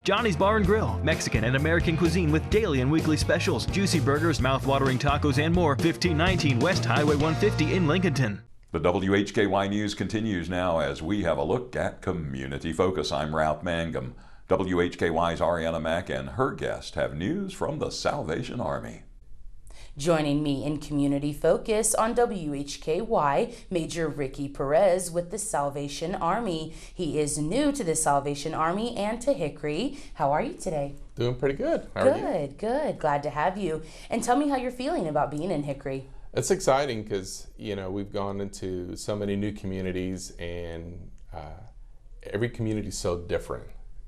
Johnny's Bar and Grill, Mexican and American cuisine with daily and weekly specials, juicy burgers, mouth-watering tacos, and more. 1519 West Highway 150 in Lincolnton. The WHKY News continues now as we have a look at Community Focus. I'm Ralph Mangum. WHKY's Arianna Mack and her guest have news from the Salvation Army. Joining me in Community Focus on WHKY, Major Ricky Perez with the Salvation Army. He is new to the Salvation Army and to Hickory. How are you today? Doing pretty good. How are you? Good. Glad to have you. And tell me how you're feeling about being in Hickory. It's exciting because, we've gone into so many new communities, and every community is so different.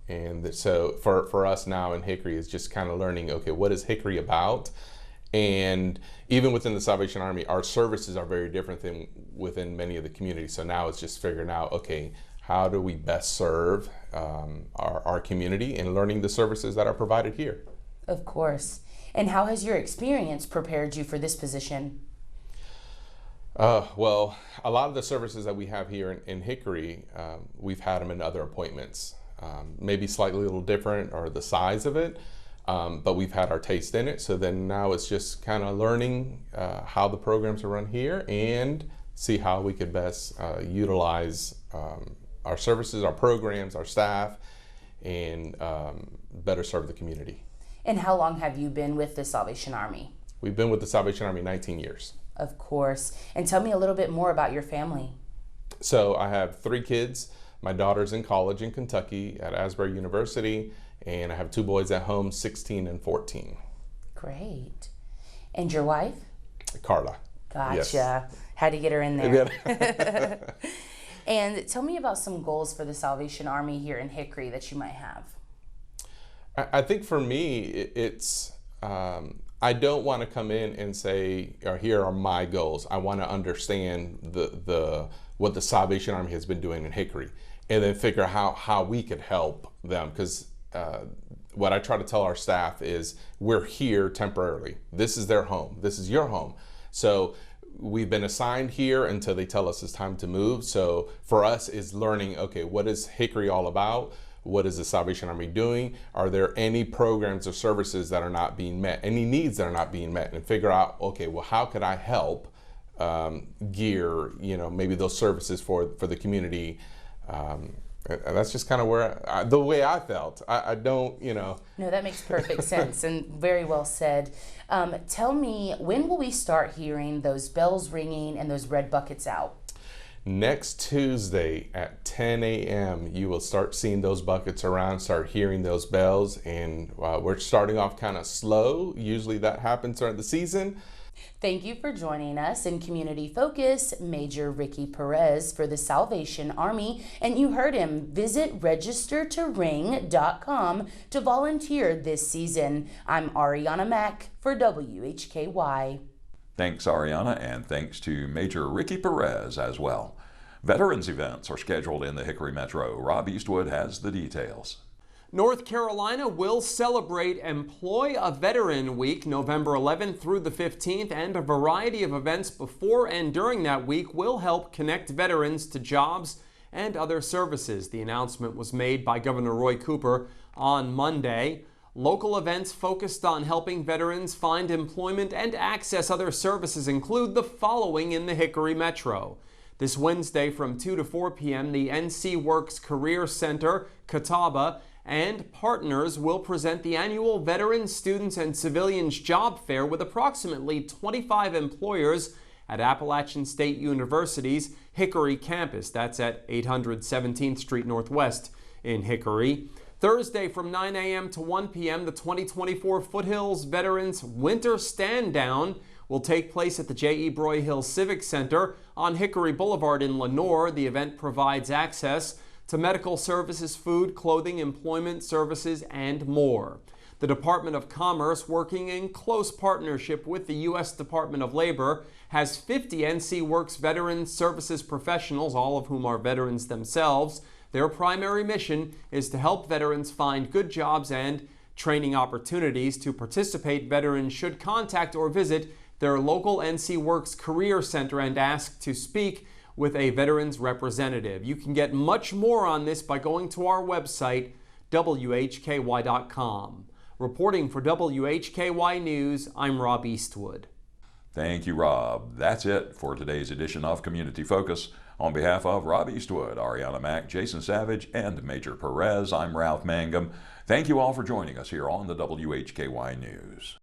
And so for us now in Hickory is just kind of learning, okay, what is Hickory about? And even within the Salvation Army, our services are very different than within many of the communities. So now it's just figuring out, okay, how do we best serve our community and learning the services that are provided here. Of course. And how has your experience prepared you for this position? Well, a lot of the services that we have here in Hickory, we've had them in other appointments. Maybe slightly a little different or the size of it. But we've had our taste in it, so then now it's just kind of learning how the programs are run here and see how we could best utilize our services, our programs, our staff, and better serve the community. And how long have you been with the Salvation Army? We've been with the Salvation Army 19 years. Of course. And tell me a little bit more about your family. So I have 3 kids. My daughter's in college in Kentucky at Asbury University, and I have 2 boys at home, 16 and 14. Great. And your wife? Carla. Gotcha. Yes. Had to get her in there. And tell me about some goals for the Salvation Army here in Hickory that you might have. I think for me, it's I don't want to come in and say, here are my goals. I want to understand what the Salvation Army has been doing in Hickory, and then figure out how we could help them. Because what I try to tell our staff is we're here temporarily. This is their home. This is your home. So we've been assigned here until they tell us it's time to move. So for us is learning, okay, what is Hickory all about? What is the Salvation Army doing? Are there any programs or services that are not being met? Any needs that are not being met? And figure out, okay, well, how could I help gear, maybe those services for the community? And that's just kind of where the way I felt. I don't, No, that makes perfect sense and very well said. Tell me, when will we start hearing those bells ringing and those red buckets out? Next Tuesday at 10 a.m. you will start seeing those buckets around, start hearing those bells, and we're starting off kind of slow. Usually that happens during the season. Thank you for joining us in Community Focus, Major Ricky Perez for the Salvation Army. And you heard him. Visit registertoring.com to volunteer this season. I'm Arianna Mack for WHKY. Thanks, Arianna, and thanks to Major Ricky Perez as well. Veterans events are scheduled in the Hickory Metro. Rob Eastwood has the details. North Carolina will celebrate Employ a Veteran Week November 11th through the 15th, and a variety of events before and during that week will help connect veterans to jobs and other services. The announcement was made by Governor Roy Cooper on Monday. Local events focused on helping veterans find employment and access other services include the following in the Hickory Metro. This Wednesday from 2 to 4 p.m., the NC Works Career Center, Catawba, and partners will present the annual Veterans, Students, and Civilians Job Fair with approximately 25 employers at Appalachian State University's Hickory campus. That's at 800 17th Street Northwest in Hickory. Thursday from 9 a.m. to 1 p.m., the 2024 Foothills Veterans Winter Stand Down will take place at the J.E. Broyhill Civic Center on Hickory Boulevard in Lenoir. The event provides access to medical services, food, clothing, employment services, and more. The Department of Commerce, working in close partnership with the U.S. Department of Labor, has 50 NC Works Veteran Services professionals, all of whom are veterans themselves. Their primary mission is to help veterans find good jobs and training opportunities. To participate, veterans should contact or visit their local NC Works Career Center and ask to speak with a veterans representative. You can get much more on this by going to our website, WHKY.com. Reporting for WHKY News, I'm Rob Eastwood. Thank you, Rob. That's it for today's edition of Community Focus. On behalf of Rob Eastwood, Arianna, Mack, Jason Savage, and Major Perez, I'm Ralph Mangum. Thank you all for joining us here on the WHKY News.